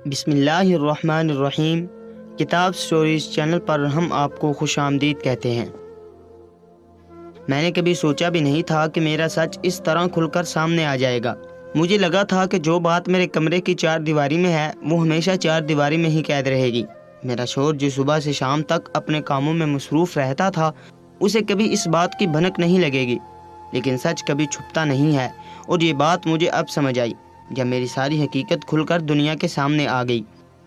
بسم اللہ الرحمن الرحیم۔ کتاب سٹوریز چینل پر ہم آپ کو خوش آمدید کہتے ہیں۔ میں نے کبھی سوچا بھی نہیں تھا کہ میرا سچ اس طرح کھل کر سامنے آ جائے گا۔ مجھے لگا تھا کہ جو بات میرے کمرے کی چار دیواری میں ہے وہ ہمیشہ چار دیواری میں ہی قید رہے گی۔ میرا شوہر جو صبح سے شام تک اپنے کاموں میں مصروف رہتا تھا، اسے کبھی اس بات کی بھنک نہیں لگے گی، لیکن سچ کبھی چھپتا نہیں ہے، اور یہ بات مجھے اب سمجھ آئی جب میری ساری حقیقت کھل کر دنیا کے سامنے آ گئی۔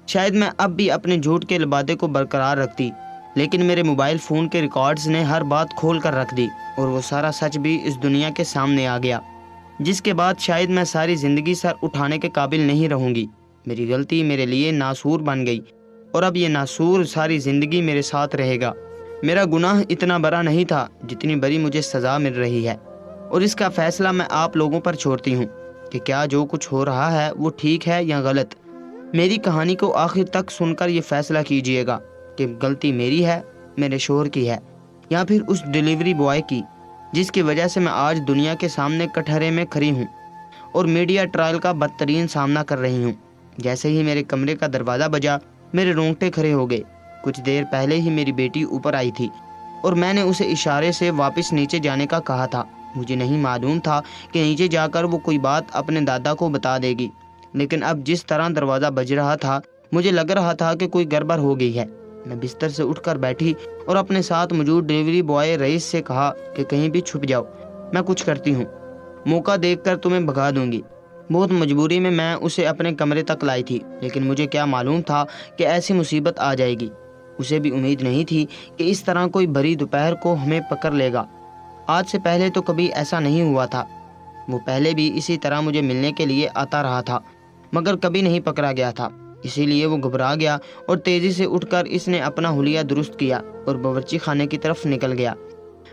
شاید میں اب بھی اپنے جھوٹ کے لبادے کو برقرار رکھتی، لیکن میرے موبائل فون کے ریکارڈز نے ہر بات کھول کر رکھ دی، اور وہ سارا سچ بھی اس دنیا کے سامنے آ گیا، جس کے بعد شاید میں ساری زندگی سر اٹھانے کے قابل نہیں رہوں گی۔ میری غلطی میرے لیے ناسور بن گئی، اور اب یہ ناسور ساری زندگی میرے ساتھ رہے گا۔ میرا گناہ اتنا بڑا نہیں تھا جتنی بڑی مجھے سزا مل رہی ہے، اور اس کا فیصلہ میں آپ لوگوں پر چھوڑتی ہوں کہ کیا جو کچھ ہو رہا ہے وہ ٹھیک ہے یا غلط۔ میری کہانی کو آخر تک سن کر یہ فیصلہ کیجئے گا کہ غلطی میری ہے، میرے شوہر کی ہے، یا پھر اس ڈیلیوری بوائے کی، جس کی وجہ سے میں آج دنیا کے سامنے کٹہرے میں کھڑی ہوں اور میڈیا ٹرائل کا بدترین سامنا کر رہی ہوں۔ جیسے ہی میرے کمرے کا دروازہ بجا، میرے رونگٹے کھڑے ہو گئے۔ کچھ دیر پہلے ہی میری بیٹی اوپر آئی تھی، اور میں نے اسے اشارے سے واپس نیچے جانے کا کہا تھا۔ مجھے نہیں معلوم تھا کہ نیچے جا کر وہ کوئی بات اپنے دادا کو بتا دے گی، لیکن اب جس طرح دروازہ بج رہا تھا مجھے لگ رہا تھا کہ کوئی گڑبڑ ہو گئی ہے۔ میں بستر سے اٹھ کر بیٹھی اور اپنے ساتھ موجود ڈیلیوری بوائے رئیس سے کہا کہ کہیں بھی چھپ جاؤ، میں کچھ کرتی ہوں، موقع دیکھ کر تمہیں بھگا دوں گی۔ بہت مجبوری میں میں اسے اپنے کمرے تک لائی تھی، لیکن مجھے کیا معلوم تھا کہ ایسی مصیبت آ جائے گی۔ اسے بھی امید نہیں تھی کہ اس طرح کوئی بھری دوپہر کو ہمیں پکڑ لے گا۔ آج سے پہلے تو کبھی ایسا نہیں ہوا تھا۔ وہ پہلے بھی اسی طرح مجھے ملنے کے لیے آتا رہا تھا، مگر کبھی نہیں پکڑا گیا تھا۔ اسی لیے وہ گھبرا گیا اور تیزی سے اٹھ کر اس نے اپنا حلیہ درست کیا اور باورچی خانے کی طرف نکل گیا۔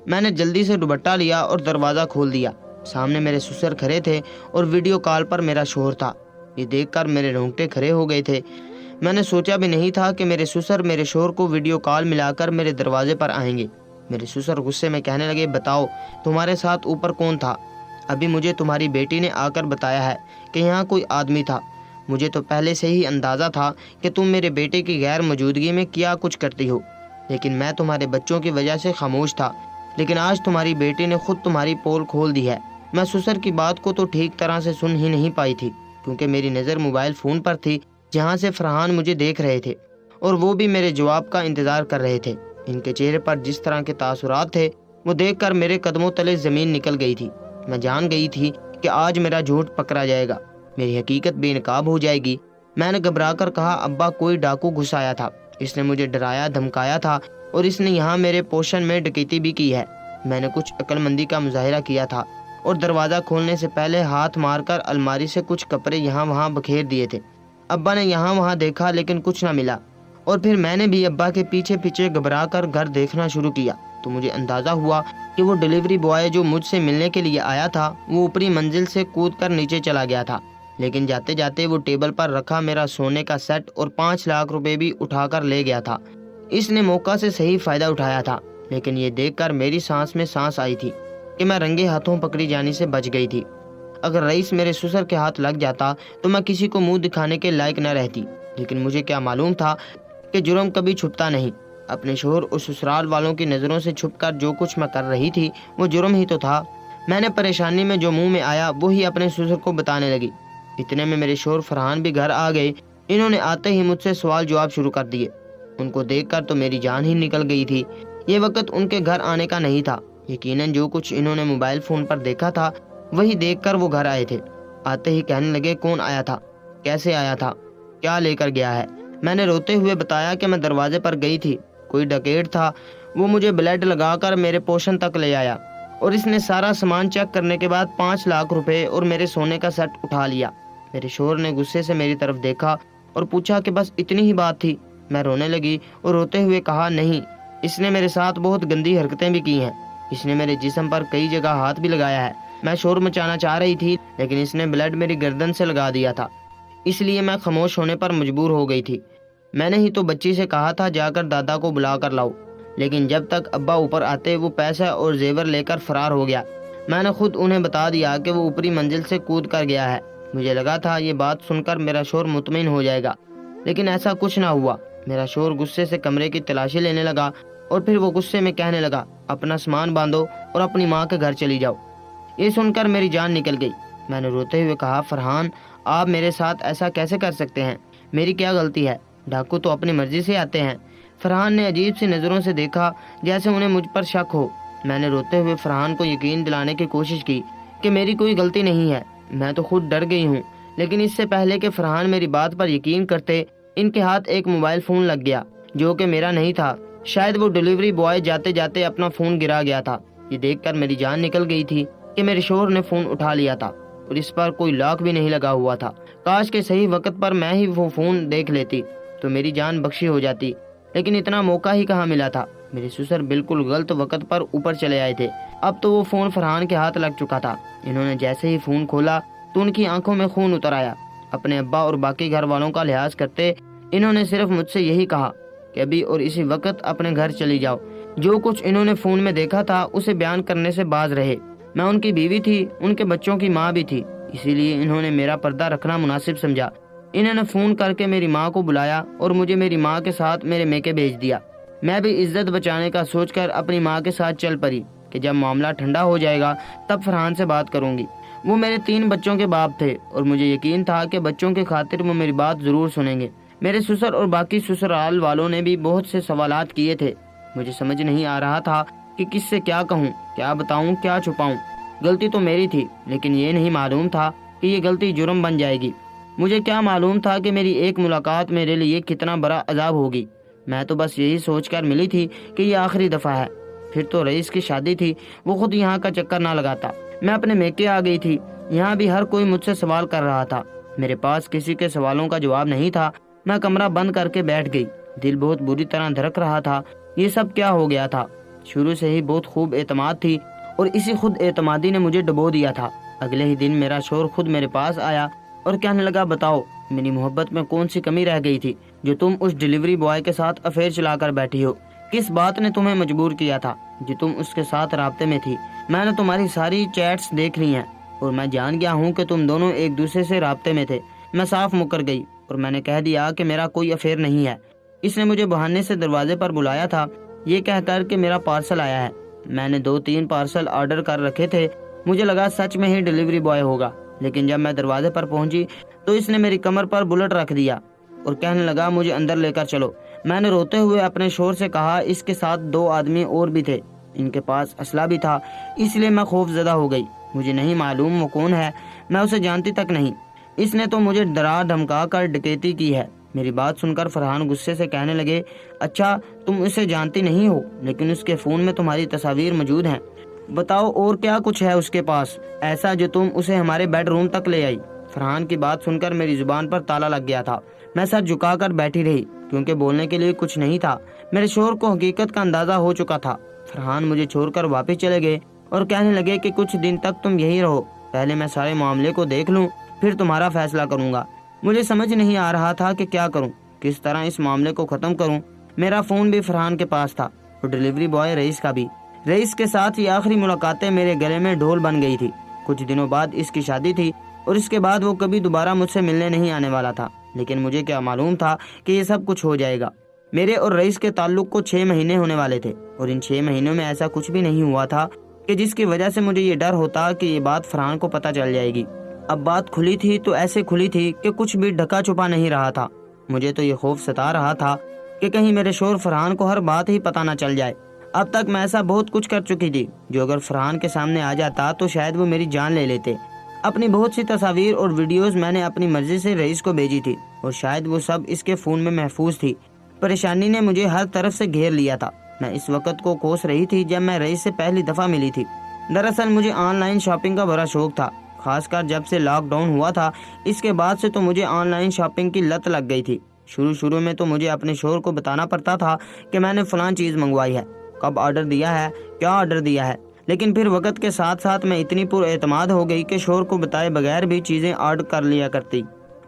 میں نے جلدی سے دوپٹہ لیا اور دروازہ کھول دیا۔ سامنے میرے سسر کھڑے تھے اور ویڈیو کال پر میرا شوہر تھا۔ یہ دیکھ کر میرے رونگٹے کھڑے ہو گئے تھے۔ میں نے سوچا بھی نہیں تھا کہ میرے سسر میرے شوہر کو ویڈیو کال ملا کر میرے دروازے پر آئیں گے۔ میرے سسر غصے میں کہنے لگے، بتاؤ تمہارے ساتھ اوپر کون تھا؟ ابھی مجھے تمہاری بیٹی نے آ کر بتایا ہے کہ یہاں کوئی آدمی تھا۔ مجھے تو پہلے سے ہی اندازہ تھا کہ تم میرے بیٹے کی غیر موجودگی میں کیا کچھ کرتی ہو، لیکن میں تمہارے بچوں کی وجہ سے خاموش تھا۔ لیکن آج تمہاری بیٹی نے خود تمہاری پول کھول دی ہے۔ میں سسر کی بات کو تو ٹھیک طرح سے سن ہی نہیں پائی تھی، کیونکہ میری نظر موبائل فون پر تھی جہاں سے فرحان مجھے دیکھ رہے تھے، اور وہ بھی میرے جواب کا انتظار کر رہے تھے۔ ان کے چہرے پر جس طرح کے تاثرات تھے وہ دیکھ کر میرے قدموں تلے زمین نکل گئی تھی۔ میں جان گئی تھی کہ آج میرا جھوٹ پکڑا جائے گا، میری حقیقت بے نقاب ہو جائے گی۔ میں نے گھبرا کر کہا، ابا کوئی ڈاکو گھس آیا تھا، اس نے مجھے ڈرایا دھمکایا تھا، اور اس نے یہاں میرے پوشن میں ڈکیتی بھی کی ہے۔ میں نے کچھ عقل مندی کا مظاہرہ کیا تھا اور دروازہ کھولنے سے پہلے ہاتھ مار کر الماری سے کچھ کپڑے یہاں وہاں بکھیر دیے تھے۔ ابا نے یہاں وہاں دیکھا لیکن کچھ نہ ملا، اور پھر میں نے بھی ابا کے پیچھے پیچھے گھبرا کر گھر دیکھنا شروع کیا تو مجھے اندازہ ہوا کہ وہ ڈیلیوری بوائے جو مجھ سے ملنے کے لیے آیا تھا وہ اوپری منزل سے کود کر نیچے چلا گیا تھا، لیکن جاتے جاتے وہ ٹیبل پر رکھا میرا سونے کا سیٹ اور 5 لاکھ روپے بھی اٹھا کر لے گیا تھا۔ اس نے موقع سے صحیح فائدہ اٹھایا تھا، لیکن یہ دیکھ کر میری سانس میں سانس آئی تھی کہ میں رنگے ہاتھوں پکڑی جانے سے بچ گئی تھی۔ اگر رئیس میرے سسر کے ہاتھ لگ جاتا تو میں کسی کو منہ دکھانے کے لائق نہ رہتی، لیکن مجھے کیا معلوم تھا کہ جرم کبھی چھپتا نہیں۔ اپنے شوہر اور سسرال والوں کی نظروں سے چھپ کر جو کچھ میں کر رہی تھی وہ جرم ہی تو تھا۔ میں نے پریشانی میں جو منہ میں آیا وہی اپنے سسر کو بتانے لگی۔ اتنے میں میرے شوہر فرحان بھی گھر آ گئے۔ انہوں نے آتے ہی مجھ سے سوال جواب شروع کر دیے۔ ان کو دیکھ کر تو میری جان ہی نکل گئی تھی۔ یہ وقت ان کے گھر آنے کا نہیں تھا۔ یقیناً جو کچھ انہوں نے موبائل فون پر دیکھا تھا وہی دیکھ کر وہ گھر آئے تھے۔ آتے ہی کہنے لگے، کون آیا تھا، کیسے آیا تھا، کیا لے کر گیا ہے؟ میں نے روتے ہوئے بتایا کہ میں دروازے پر گئی تھی، کوئی ڈکیت تھا، وہ مجھے بلیڈ لگا کر میرے پوشن تک لے آیا، اور اس نے سارا سامان چیک کرنے کے بعد 5 لاکھ روپے اور میرے سونے کا سیٹ اٹھا لیا۔ میرے شوہر نے غصے سے میری طرف دیکھا اور پوچھا کہ بس اتنی ہی بات تھی؟ میں رونے لگی اور روتے ہوئے کہا، نہیں، اس نے میرے ساتھ بہت گندی حرکتیں بھی کی ہیں، اس نے میرے جسم پر کئی جگہ ہاتھ بھی لگایا ہے۔ میں شور مچانا چاہ رہی تھی لیکن اس نے بلیڈ میری گردن سے لگا دیا تھا، اس لیے میں خاموش ہونے پر مجبور ہو گئی تھی۔ میں نے ہی تو بچی سے کہا تھا جا کر دادا کو بلا کر لاؤ، لیکن جب تک ابا اوپر آتے وہ پیسہ اور زیور لے کر فرار ہو گیا۔ میں نے خود انہیں بتا دیا کہ وہ اوپری منزل سے کود کر گیا ہے۔ مجھے لگا تھا یہ بات سن کر میرا شوہر مطمئن ہو جائے گا، لیکن ایسا کچھ نہ ہوا۔ میرا شوہر غصے سے کمرے کی تلاشی لینے لگا اور پھر وہ غصے میں کہنے لگا، اپنا سامان باندھو اور اپنی ماں کے گھر چلی جاؤ۔ یہ سن کر میری جان نکل گئی۔ میں نے روتے ہوئے کہا، فرحان آپ میرے ساتھ ایسا کیسے کر سکتے ہیں؟ میری کیا غلطی ہے؟ ڈاکو تو اپنی مرضی سے آتے ہیں۔ فرحان نے عجیب سی نظروں سے دیکھا جیسے انہیں مجھ پر شک ہو۔ میں نے روتے ہوئے فرحان کو یقین دلانے کی کوشش کی کہ میری کوئی غلطی نہیں ہے، میں تو خود ڈر گئی ہوں۔ لیکن اس سے پہلے کہ فرحان میری بات پر یقین کرتے، ان کے ہاتھ ایک موبائل فون لگ گیا جو کہ میرا نہیں تھا۔ شاید وہ ڈیلیوری بوائے جاتے جاتے اپنا فون گرا گیا تھا۔ یہ دیکھ کر میری جان نکل گئی تھی کہ میرے شوہر نے فون اٹھا لیا تھا اور اس پر کوئی لاک بھی نہیں لگا ہوا تھا۔ کاش کہ صحیح وقت پر میں ہی وہ فون دیکھ لیتی تو میری جان بخشی ہو جاتی، لیکن اتنا موقع ہی کہاں ملا تھا۔ میرے سسر بالکل غلط وقت پر اوپر چلے آئے تھے۔ اب تو وہ فون فرحان کے ہاتھ لگ چکا تھا۔ انہوں نے جیسے ہی فون کھولا تو ان کی آنکھوں میں خون اتر آیا۔ اپنے ابا اور باقی گھر والوں کا لحاظ کرتے انہوں نے صرف مجھ سے یہی کہا کہ ابھی اور اسی وقت اپنے گھر چلی جاؤ۔ جو کچھ انہوں نے فون میں دیکھا تھا اسے بیان کرنے سے باز رہے۔ میں ان کی بیوی تھی، ان کے بچوں کی ماں بھی تھی، اسی لیے انہوں نے میرا پردہ رکھنا مناسب سمجھا۔ انہوں نے فون کر کے میری ماں کو بلایا اور مجھے میری ماں کے ساتھ میرے میکے بھیج دیا۔ میں بھی عزت بچانے کا سوچ کر اپنی ماں کے ساتھ چل پڑی کہ جب معاملہ ٹھنڈا ہو جائے گا تب فرحان سے بات کروں گی۔ وہ میرے 3 بچوں کے باپ تھے اور مجھے یقین تھا کہ بچوں کی خاطر وہ میری بات ضرور سنیں گے۔ میرے سسر اور باقی سسرال والوں نے بھی بہت سے سوالات کیے تھے۔ مجھے سمجھ نہیں آ رہا تھا کہ کس سے کیا کہوں، کیا بتاؤں، کیا چھپاؤں۔ غلطی تو میری تھی، لیکن یہ نہیں معلوم تھا کہ یہ غلطی جرم بن جائے گی۔ مجھے کیا معلوم تھا کہ میری ایک ملاقات میرے لیے کتنا بڑا عذاب ہوگی۔ میں تو بس یہی سوچ کر ملی تھی کہ یہ آخری دفعہ ہے۔ پھر تو رئیس کی شادی تھی، وہ خود یہاں کا چکر نہ لگاتا۔ میں اپنے میکے آ گئی تھی۔ یہاں بھی ہر کوئی مجھ سے سوال کر رہا تھا۔ میرے پاس کسی کے سوالوں کا جواب نہیں تھا۔ میں کمرہ بند کر کے بیٹھ گئی۔ دل بہت بری طرح دھڑک رہا تھا۔ یہ سب کیا ہو گیا تھا؟ شروع سے ہی بہت خوب اعتماد تھی اور اسی خود اعتمادی نے مجھے ڈبو دیا تھا۔ اگلے ہی دن میرا شوہر خود میرے پاس آیا اور کہنے لگا، بتاؤ میری محبت میں کون سی کمی رہ گئی تھی جو تم اس ڈیلیوری بوائے کے ساتھ افیئر چلا کر بیٹھی ہو؟ کس بات نے تمہیں مجبور کیا تھا جو تم اس کے ساتھ رابطے میں تھی؟ میں نے تمہاری ساری چیٹس دیکھ لی ہیں اور میں جان گیا ہوں کہ تم دونوں ایک دوسرے سے رابطے میں تھے۔ میں صاف مکر گئی اور میں نے کہہ دیا کہ میرا کوئی افیئر نہیں ہے۔ اس نے مجھے بہانے سے دروازے پر بلایا تھا، یہ کہہ کر کہ میرا پارسل آیا ہے۔ میں نے 2-3 پارسل آرڈر کر رکھے تھے۔ مجھے لگا سچ میں ہی ڈیلیوری بوائے ہوگا، لیکن جب میں دروازے پر پہنچی تو اس نے میری کمر پر بلٹ رکھ دیا اور کہنے لگا، مجھے اندر لے کر چلو۔ میں نے روتے ہوئے اپنے شوہر سے کہا، اس کے ساتھ 2 آدمی اور بھی تھے، ان کے پاس اسلحہ بھی تھا، اس لیے میں خوف زدہ ہو گئی۔ مجھے نہیں معلوم وہ کون ہے، میں اسے جانتی تک نہیں۔ اس نے تو مجھے ڈرا دھمکا کر ڈکیتی کی ہے۔ میری بات سن کر فرحان غصے سے کہنے لگے، اچھا تم اسے جانتی نہیں ہو، لیکن اس کے فون میں تمہاری تصاویر موجود ہیں۔ بتاؤ اور کیا کچھ ہے اس کے پاس ایسا جو تم اسے ہمارے بیڈ روم تک لے آئی؟ فرحان کی بات سن کر میری زبان پر تالا لگ گیا تھا۔ میں سر جھکا کر بیٹھی رہی کیونکہ بولنے کے لیے کچھ نہیں تھا۔ میرے شوہر کو حقیقت کا اندازہ ہو چکا تھا۔ فرحان مجھے چھوڑ کر واپس چلے گئے اور کہنے لگے کہ کچھ دن تک تم یہی رہو، پہلے میں سارے معاملے کو دیکھ لوں پھر تمہارا فیصلہ کروں گا۔ مجھے سمجھ نہیں آ رہا تھا کہ کیا کروں، کس طرح اس معاملے کو ختم کروں۔ میرا فون بھی فرحان کے پاس تھا اور ڈیلیوری بوائے رئیس کا بھی۔ رئیس کے ساتھ یہ آخری ملاقاتیں میرے گلے میں ڈھول بن گئی تھی۔ کچھ دنوں بعد اس کی شادی تھی اور اس کے بعد وہ کبھی دوبارہ مجھ سے ملنے نہیں آنے والا تھا، لیکن مجھے کیا معلوم تھا کہ یہ سب کچھ ہو جائے گا۔ میرے اور رئیس کے تعلق کو 6 مہینے ہونے والے تھے اور ان 6 مہینوں میں ایسا کچھ بھی نہیں ہوا تھا کہ جس کی وجہ سے مجھے یہ ڈر ہوتا کہ یہ بات فرحان کو پتہ چل جائے گی۔ اب بات کھلی تھی تو ایسے کھلی تھی کہ کچھ بھی ڈھکا چھپا نہیں رہا تھا۔ مجھے تو یہ خوف ستا رہا تھا کہ کہیں میرے شوہر فرحان کو ہر بات ہی پتہ نہ چل جائے۔ اب تک میں ایسا بہت کچھ کر چکی تھی جو اگر فرحان کے سامنے آ جاتا تو شاید وہ میری جان لے لیتے۔ اپنی بہت سی تصاویر اور ویڈیوز میں نے اپنی مرضی سے رئیس کو بھیجی تھی اور شاید وہ سب اس کے فون میں محفوظ تھی۔ پریشانی نے مجھے ہر طرف سے گھیر لیا تھا۔ میں اس وقت کو کوس رہی تھی جب میں رئیس سے پہلی دفعہ ملی تھی۔ دراصل مجھے آن لائن شاپنگ کا بڑا شوق تھا، خاص کر جب سے لاک ڈاؤن ہوا تھا۔ اس کے بعد سے تو مجھے آن لائن شاپنگ کی لت لگ گئی تھی۔ شروع میں تو مجھے اپنے شوہر کو بتانا پڑتا تھا کہ میں نے فلاں چیز منگوائی ہے، کب آرڈر دیا ہے، کیا آرڈر دیا ہے، لیکن پھر وقت کے ساتھ ساتھ میں اتنی پر اعتماد ہو گئی کہ شوہر کو بتائے بغیر بھی چیزیں آرڈر کر لیا کرتی۔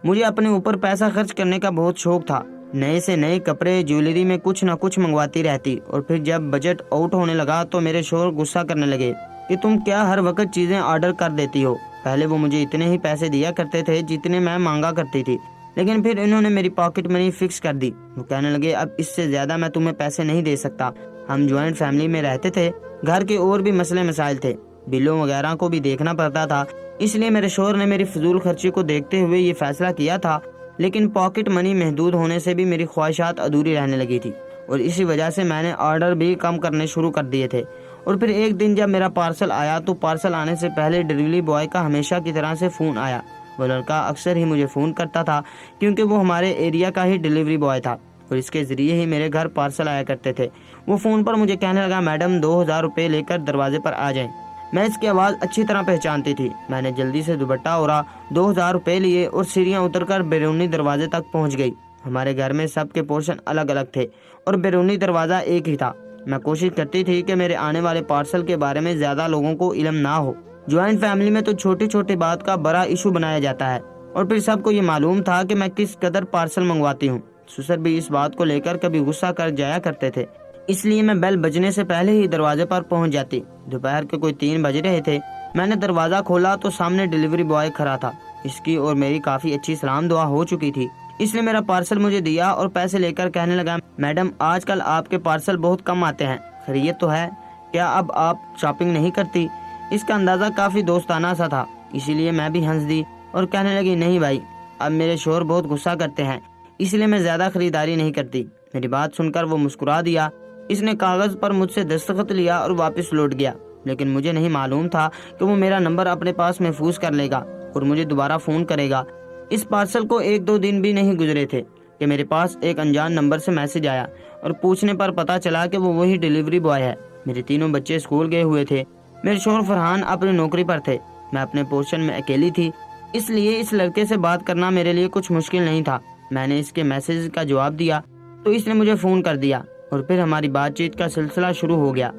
مجھے اپنے اوپر پیسہ خرچ کرنے کا بہت شوق تھا۔ نئے سے نئے کپڑے، جیولری میں کچھ نہ کچھ منگواتی رہتی اور پھر جب بجٹ آؤٹ ہونے لگا تو میرے شوہر غصہ کرنے لگے کہ تم کیا ہر وقت چیزیں آرڈر کر دیتی ہو۔ پہلے وہ مجھے اتنے ہی پیسے دیا کرتے تھے جتنے میں مانگا کرتی تھی، لیکن پھر انہوں نے میری پاکٹ منی فکس کر دی۔ وہ کہنے لگے اب اس سے زیادہ میں تمہیں پیسے نہیں دے سکتا۔ ہم جوائنٹ فیملی میں رہتے تھے، گھر کے اور بھی مسئلے مسائل تھے، بلوں وغیرہ کو بھی دیکھنا پڑتا تھا، اس لیے میرے شوہر نے میری فضول خرچی کو دیکھتے ہوئے یہ فیصلہ کیا تھا۔ لیکن پاکٹ منی محدود ہونے سے بھی میری خواہشات ادھوری رہنے لگی تھی، اور اسی وجہ سے میں نے آرڈر بھی کم کرنے شروع کر دیے تھے۔ اور پھر ایک دن جب میرا پارسل آیا تو پارسل آنے سے پہلے ڈیلیوری بوائے کا ہمیشہ کی طرح سے فون آیا۔ وہ لڑکا اکثر ہی مجھے فون کرتا تھا کیونکہ وہ ہمارے ایریا کا ہی ڈیلیوری بوائے تھا، اور اس کے ذریعے ہی میرے گھر پارسل آیا کرتے تھے۔ وہ فون پر مجھے کہنے لگا میڈم 2000 روپے لے کر دروازے پر آ جائیں۔ میں اس کی آواز اچھی طرح پہچانتی تھی۔ میں نے جلدی سے دوپٹہ اوڑھا، 2000 روپے لیے اور سیڑھیاں اتر کر بیرونی دروازے تک پہنچ گئی۔ ہمارے گھر میں سب کے پورشن الگ الگ تھے اور بیرونی دروازہ ایک ہی تھا۔ میں کوشش کرتی تھی کہ میرے آنے والے پارسل کے بارے میں زیادہ لوگوں کو علم نہ ہو۔ جوائنٹ فیملی میں تو چھوٹی چھوٹی بات کا بڑا ایشو بنایا جاتا ہے، اور پھر سب کو یہ معلوم تھا کہ میں کس قدر پارسل منگواتی ہوں۔ سسر بھی اس بات کو لے کر کبھی غصہ کر جایا کرتے تھے، اس لیے میں بیل بجنے سے پہلے ہی دروازے پر پہنچ جاتی۔ دوپہر کے کوئی 3 بج رہے تھے، میں نے دروازہ کھولا تو سامنے ڈیلیوری بوائے کھڑا تھا۔ اس کی اور میری کافی اچھی سلام دعا ہو چکی تھی۔ اس نے میرا پارسل مجھے دیا اور پیسے لے کر کہنے لگا میڈم آج کل آپ کے پارسل بہت کم آتے ہیں، خیریت تو ہے؟ کیا اب آپ شاپنگ نہیں کرتی؟ اس کا اندازہ کافی دوستانہ سا تھا، اسی لیے میں بھی ہنس دی اور کہنے لگی نہیں بھائی، اب میرے شوہر بہت غصہ کرتے ہیں، اس لیے میں زیادہ خریداری نہیں کرتی۔ میری بات سن کر وہ مسکرا دیا۔ اس نے کاغذ پر مجھ سے دستخط لیا اور واپس لوٹ گیا، لیکن مجھے نہیں معلوم تھا کہ وہ میرا نمبر اپنے پاس محفوظ کر لے گا اور مجھے دوبارہ فون کرے گا۔ اس پارسل کو 1-2 دن بھی نہیں گزرے تھے کہ میرے پاس ایک انجان نمبر سے میسج آیا، اور پوچھنے پر پتا چلا کہ وہ وہی ڈیلیوری بوائے ہے۔ میرے 3 بچے اسکول گئے ہوئے تھے، میرے شوہر فرحان اپنی نوکری پر تھے، میں اپنے پورشن میں اکیلی تھی، اس لیے اس لڑکے سے بات کرنا میرے لیے کچھ مشکل نہیں تھا۔ میں نے اس کے میسج کا جواب دیا تو اس نے مجھے فون کر دیا، اور پھر ہماری بات چیت کا سلسلہ شروع ہو گیا۔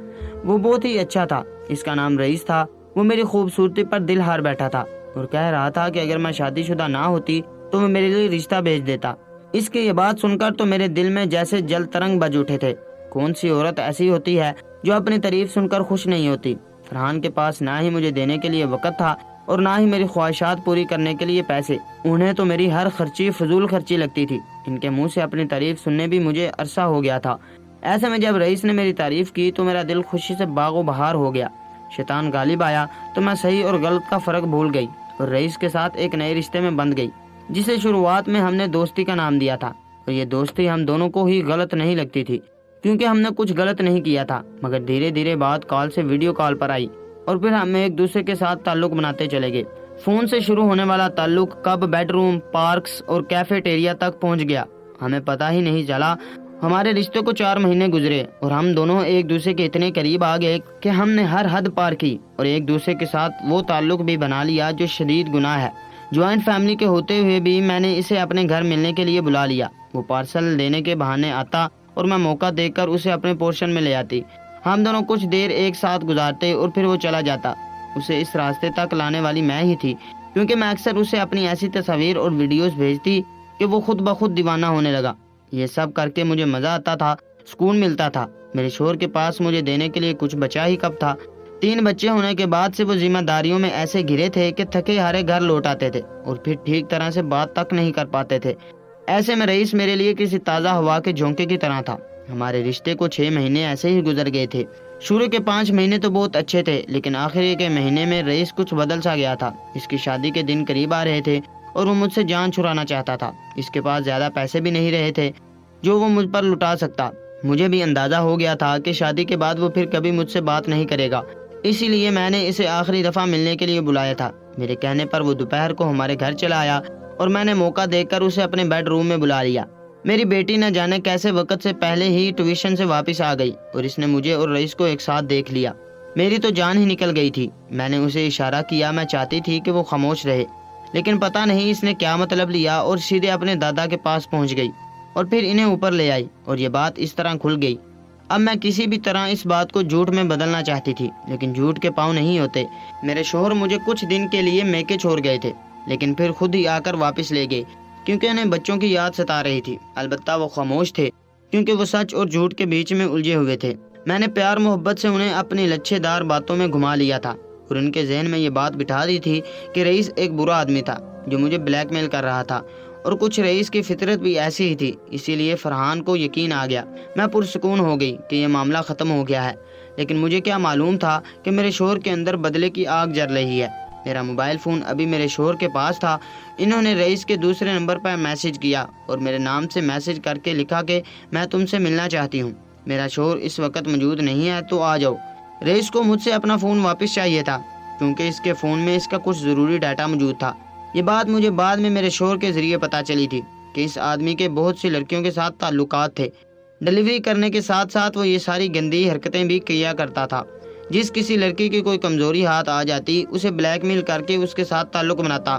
وہ بہت ہی اچھا تھا، اس کا نام رئیس تھا۔ وہ میری خوبصورتی پر دل ہار بیٹھا تھا اور کہہ رہا تھا کہ اگر میں شادی شدہ نہ ہوتی تو وہ میرے لیے رشتہ بھیج دیتا۔ اس کی یہ بات سن کر تو میرے دل میں جیسے جل ترنگ بج اٹھے تھے۔ کون سی عورت ایسی ہوتی ہے جو اپنی تعریف سن کر خوش نہیں ہوتی؟ فرحان کے پاس نہ ہی مجھے دینے کے لیے وقت تھا اور نہ ہی میری خواہشات پوری کرنے کے لیے پیسے۔ انہیں تو میری ہر خرچی فضول خرچی لگتی تھی۔ ان کے منہ سے اپنی تعریف سننے بھی مجھے عرصہ ہو گیا تھا۔ ایسے میں جب رئیس نے میری تعریف کی تو میرا دل خوشی سے باغ و بہار ہو گیا۔ شیطان غالب آیا تو میں صحیح اور غلط کا فرق بھول گئی اور رئیس کے ساتھ ایک نئے رشتے میں بندھ گئی، جسے شروعات میں ہم نے دوستی کا نام دیا تھا۔ اور یہ دوستی ہم دونوں کو ہی غلط نہیں لگتی تھی کیونکہ ہم نے کچھ غلط نہیں کیا تھا، مگر دھیرے دھیرے بات کال سے ویڈیو کال پر آئی اور پھر ہم ایک دوسرے کے ساتھ تعلق بناتے چلے گئے۔ فون سے شروع ہونے والا تعلق کب بیڈ روم، پارکس اور کیفیٹیریا تک پہنچ گیا، ہمیں پتہ ہی نہیں چلا۔ ہمارے رشتے کو 4 مہینے گزرے اور ہم دونوں ایک دوسرے کے اتنے قریب آ گئے کہ ہم نے ہر حد پار کی اور ایک دوسرے کے ساتھ وہ تعلق بھی بنا لیا جو شدید گناہ ہے۔ جوائنٹ فیملی کے ہوتے ہوئے بھی میں نے اسے اپنے گھر ملنے کے لیے بلا لیا۔ وہ پارسل دینے کے بہانے آتا اور میں موقع دیکھ کر اسے اپنے پورشن میں لے آتی۔ ہم دونوں کچھ دیر ایک ساتھ گزارتے اور پھر وہ چلا جاتا۔ اسے اس راستے تک لانے والی میں ہی تھی کیونکہ میں اکثر اسے اپنی ایسی تصاویر اور ویڈیوز بھیجتی کہ وہ خود بخود دیوانہ ہونے لگا۔ یہ سب کر کے مجھے مزہ آتا تھا، سکون ملتا تھا۔ میرے شوہر کے پاس مجھے دینے کے لیے کچھ بچا ہی کب تھا۔ 3 بچے ہونے کے بعد سے وہ ذمہ داریوں میں ایسے گھرے تھے کہ تھکے ہارے گھر لوٹ آتے تھے اور پھر ٹھیک طرح سے بات تک نہیں کر پاتے تھے۔ ایسے میں رئیس میرے لیے کسی تازہ ہوا کے جھونکے کی طرح تھا۔ ہمارے رشتے کو 6 مہینے ایسے ہی گزر گئے تھے۔ شروع کے 5 مہینے تو بہت اچھے تھے، لیکن آخری کے مہینے میں رئیس کچھ بدل سا گیا تھا۔ اس کی شادی کے دن قریب آ رہے تھے اور وہ مجھ سے جان چھڑانا چاہتا تھا۔ اس کے پاس زیادہ پیسے بھی نہیں رہے تھے جو وہ مجھ پر لٹا سکتا۔ مجھے بھی اندازہ ہو گیا تھا کہ شادی کے بعد وہ پھر کبھی مجھ سے بات نہیں کرے گا، اسی لیے میں نے اسے آخری دفعہ ملنے کے لیے بلایا تھا۔ میرے کہنے پر وہ دوپہر کو ہمارے گھر چلا آیا اور میں نے موقع دیکھ کر اسے اپنے بیڈ روم میں بلا لیا۔ میری بیٹی نہ جانے کیسے وقت سے پہلے ہی ٹیوشن سے واپس آ گئی اور اس نے مجھے اور رئیس کو ایک ساتھ دیکھ لیا۔ میری تو جان ہی نکل گئی تھی۔ میں نے اسے اشارہ کیا، میں چاہتی تھی کہ وہ خاموش رہے، لیکن پتہ نہیں اس نے کیا مطلب لیا اور سیدھے اپنے دادا کے پاس پہنچ گئی اور پھر انہیں اوپر لے آئی اور یہ بات اس طرح کھل گئی۔ اب میں کسی بھی طرح اس بات کو جھوٹ میں بدلنا چاہتی تھی، لیکن جھوٹ کے پاؤں نہیں ہوتے۔ میرے شوہر مجھے کچھ دن کے لیے میکے چھوڑ گئے تھے، لیکن پھر خود ہی آ کر واپس لے گئے کیونکہ انہیں بچوں کی یاد ستا رہی تھی۔ البتہ وہ خاموش تھے کیونکہ وہ سچ اور جھوٹ کے بیچ میں الجھے ہوئے تھے۔ میں نے پیار محبت سے انہیں اپنی لچھے دار باتوں میں گھما لیا تھا اور ان کے ذہن میں یہ بات بٹھا دی تھی کہ رئیس ایک برا آدمی تھا جو مجھے بلیک میل کر رہا تھا اور کچھ رئیس کی فطرت بھی ایسی ہی تھی، اسی لیے فرحان کو یقین آ گیا۔ میں پرسکون ہو گئی کہ یہ معاملہ ختم ہو گیا ہے، لیکن مجھے کیا معلوم تھا کہ میرے شوہر کے اندر بدلے کی آگ جل رہی ہے۔ میرا موبائل فون ابھی میرے شوہر کے پاس تھا۔ انہوں نے رئیس کے دوسرے نمبر پر میسج کیا اور میرے نام سے میسج کر کے لکھا کہ میں تم سے ملنا چاہتی ہوں، میرا شوہر اس وقت موجود نہیں ہے تو آ جاؤ۔ رئیس کو مجھ سے اپنا فون واپس چاہیے تھا کیونکہ اس کے فون میں اس کا کچھ ضروری ڈاٹا موجود تھا۔ یہ بات مجھے بعد میں میرے شوہر کے ذریعے پتہ چلی تھی کہ اس آدمی کے بہت سی لڑکیوں کے ساتھ تعلقات تھے۔ ڈیلیوری کرنے کے ساتھ ساتھ وہ یہ ساری گندی حرکتیں بھی کیا کرتا تھا۔ جس کسی لڑکی کی کوئی کمزوری ہاتھ آ جاتی اسے بلیک میل کر کے اس کے ساتھ تعلق بناتا،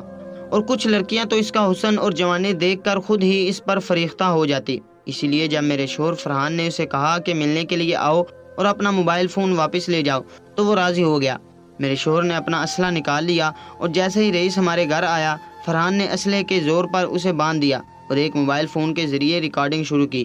اور کچھ لڑکیاں تو اس کا حسن اور جوانی دیکھ کر خود ہی اس پر فریختہ ہو جاتی۔ اسی لیے جب میرے شوہر فرحان نے اسے کہا کہ ملنے کے لیے آؤ اور اپنا موبائل فون واپس لے جاؤ تو وہ راضی ہو گیا۔ میرے شوہر نے اپنا اسلحہ نکال لیا اور جیسے ہی رئیس ہمارے گھر آیا، فرحان نے اسلحے کے زور پر اسے باندھ دیا اور ایک موبائل فون کے ذریعے ریکارڈنگ شروع کی۔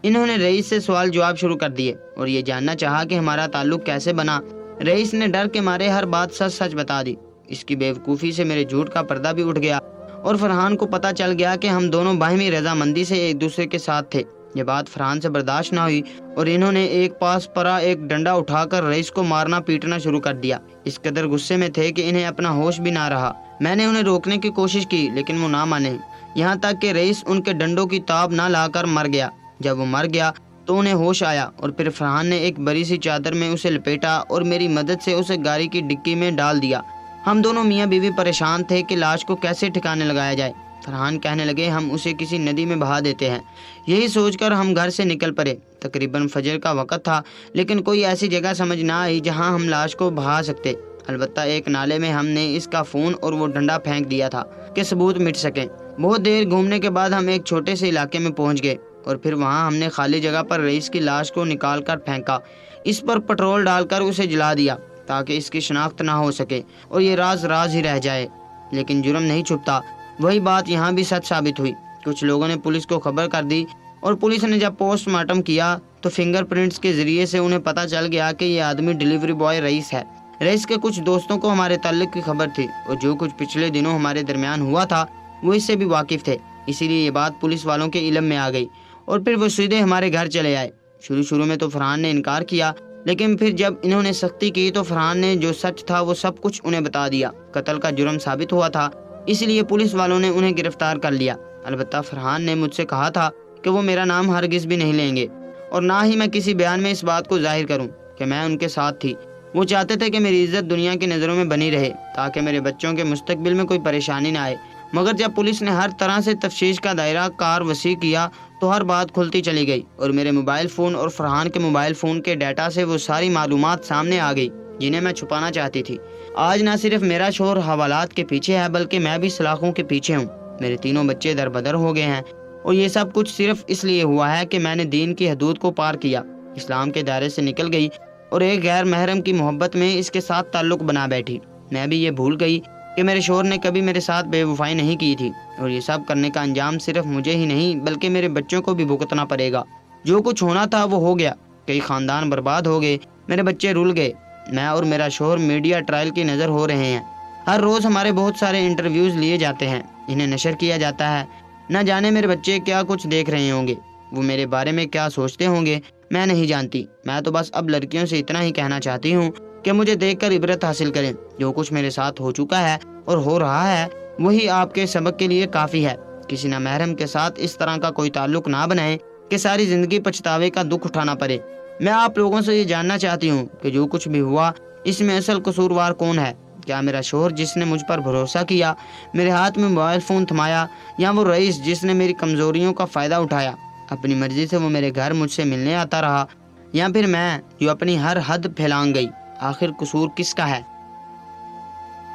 انہوں نے رئیس سے سوال جواب شروع کر دیے اور یہ جاننا چاہا کہ ہمارا تعلق کیسے بنا۔ رئیس نے ڈر کے مارے ہر بات سچ سچ بتا دی۔ اس کی بیوقوفی سے میرے جھوٹ کا پردہ بھی اٹھ گیا اور فرحان کو پتہ چل گیا کہ ہم دونوں باہمی رضامندی سے ایک دوسرے کے ساتھ تھے۔ یہ بات فرحان سے برداشت نہ ہوئی اور انہوں نے ایک پاس پرا ایک ڈنڈا اٹھا کر رئیس کو مارنا پیٹنا شروع کر دیا۔ اس قدر غصے میں تھے کہ انہیں اپنا ہوش بھی نہ رہا۔ میں نے انہیں روکنے کی کوشش کی لیکن وہ نہ مانے، یہاں تک کہ رئیس ان کے ڈنڈوں کی تاب نہ لا کر مر گیا۔ جب وہ مر گیا تو انہیں ہوش آیا اور پھر فرحان نے ایک بڑی سی چادر میں اسے لپیٹا اور میری مدد سے اسے گاڑی کی ڈگی میں ڈال دیا۔ ہم دونوں میاں بیوی پریشان تھے کہ لاش کو کیسے ٹھکانے لگایا جائے۔ فرحان کہنے لگے ہم اسے کسی ندی میں بہا دیتے ہیں۔ یہی سوچ کر ہم گھر سے نکل پڑے۔ تقریباً فجر کا وقت تھا لیکن کوئی ایسی جگہ سمجھ نہ آئی جہاں ہم لاش کو بہا سکتے۔ البتہ ایک نالے میں ہم نے اس کا فون اور وہ ڈنڈا پھینک دیا تھا کہ ثبوت مٹ سکیں۔ بہت دیر گھومنے کے بعد ہم ایک چھوٹے سے علاقے میں پہنچ گئے اور پھر وہاں ہم نے خالی جگہ پر رئیس کی لاش کو نکال کر پھینکا۔ اس پر پٹرول ڈال کر اسے جلا دیا تاکہ اس کی شناخت نہ ہو سکے اور یہ راز راز ہی رہ جائے، لیکن جرم نہیں چھپتا۔ وہی بات یہاں بھی سچ ثابت ہوئی۔ کچھ لوگوں نے پولیس کو خبر کر دی اور پولیس نے جب پوسٹ مارٹم کیا تو فنگر پرنٹس کے ذریعے سے انہیں پتہ چل گیا کہ یہ آدمی ڈیلیوری بوائے رئیس ہے۔ رئیس کے کچھ دوستوں کو ہمارے تعلق کی خبر تھی اور جو کچھ پچھلے دنوں ہمارے درمیان ہوا تھا وہ اس سے بھی واقف تھے، اسی لیے یہ بات پولیس والوں کے علم میں آ گئی اور پھر وہ سیدھے ہمارے گھر چلے آئے۔ شروع میں تو فرحان نے انکار کیا، لیکن پھر جب انہوں نے سختی کی تو فرحان نے جو سچ تھا وہ سب کچھ انہیں بتا دیا۔ قتل کا جرم ثابت ہوا تھا، اس لیے پولیس والوں نے انہیں گرفتار کر لیا۔ البتہ فرحان نے مجھ سے کہا تھا کہ وہ میرا نام ہرگز بھی نہیں لیں گے اور نہ ہی میں کسی بیان میں اس بات کو ظاہر کروں کہ میں ان کے ساتھ تھی۔ وہ چاہتے تھے کہ میری عزت دنیا کی نظروں میں بنی رہے تاکہ میرے بچوں کے مستقبل میں کوئی پریشانی نہ آئے، مگر جب پولیس نے ہر طرح سے تفتیش کا دائرہ کار وسیع کیا تو ہر بات کھلتی چلی گئی اور میرے موبائل فون اور فرحان کے موبائل فون کے ڈیٹا سے وہ ساری معلومات سامنے آ گئی جنہیں میں چھپانا چاہتی تھی۔ آج نہ صرف میرا شوہر حوالات کے پیچھے ہے بلکہ میں بھی سلاخوں کے پیچھے ہوں۔ میرے تینوں بچے در بدر ہو گئے ہیں اور یہ سب کچھ صرف اس لیے ہوا ہے کہ میں نے دین کی حدود کو پار کیا، اسلام کے دائرے سے نکل گئی اور ایک غیر محرم کی محبت میں اس کے ساتھ تعلق بنا بیٹھی۔ میں بھی یہ بھول گئی کہ میرے شوہر نے کبھی میرے ساتھ بے وفائی نہیں کی تھی اور یہ سب کرنے کا انجام صرف مجھے ہی نہیں بلکہ میرے بچوں کو بھی بھگتنا پڑے گا۔ جو کچھ ہونا تھا وہ ہو گیا، کئی خاندان برباد ہو گئے، میرے بچے رول گئے، میں اور میرا شوہر میڈیا ٹرائل کی نظر ہو رہے ہیں۔ ہر روز ہمارے بہت سارے انٹرویوز لیے جاتے ہیں، انہیں نشر کیا جاتا ہے۔ نہ جانے میرے بچے کیا کچھ دیکھ رہے ہوں گے، وہ میرے بارے میں کیا سوچتے ہوں گے، میں نہیں جانتی۔ میں تو بس اب لڑکیوں سے اتنا ہی کہنا چاہتی ہوں کہ مجھے دیکھ کر عبرت حاصل کریں۔ جو کچھ میرے ساتھ ہو چکا ہے اور ہو رہا ہے وہی آپ کے سبق کے لیے کافی ہے۔ کسی نامحرم کے ساتھ اس طرح کا کوئی تعلق نہ بنائیں کہ ساری زندگی پچھتاوے کا دکھ اٹھانا پڑے۔ میں آپ لوگوں سے یہ جاننا چاہتی ہوں کہ جو کچھ بھی ہوا اس میں اصل قصوروار کون ہے؟ کیا میرا شوہر جس نے مجھ پر بھروسہ کیا، میرے ہاتھ میں موبائل فون تھمایا، یا وہ رئیس جس نے میری کمزوریوں کا فائدہ اٹھایا، اپنی مرضی سے وہ میرے گھر مجھ سے ملنے آتا رہا، یا پھر میں جو اپنی ہر حد پھیلانگ گئی؟ آخر قصور کس کا ہے؟